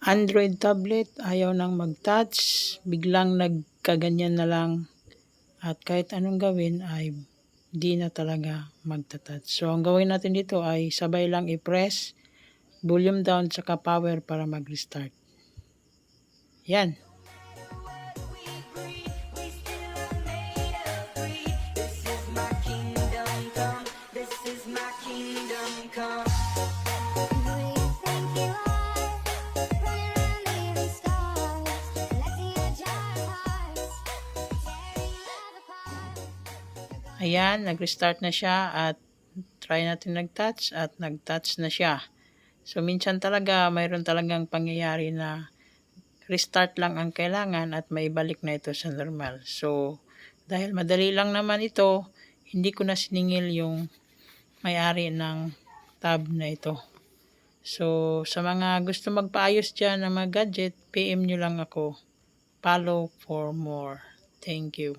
Android tablet, ayaw nang mag-touch, biglang nagkaganyan na lang. At kahit anong gawin ay di na talaga magta-touch. So ang gawin natin dito ay sabay lang i-press, volume down tsaka power para mag-restart. Yan. Ayan, nag-restart na siya at try natin nag-touch at nag-touch na siya. So minsan talaga mayroon talagang pangyayari na restart lang ang kailangan at maibalik na ito sa normal. So dahil madali lang naman ito, hindi ko na siningil yung may-ari ng tab na ito. So sa mga gusto magpaayos dyan ng mga gadget, PM nyo lang ako. Follow for more. Thank you.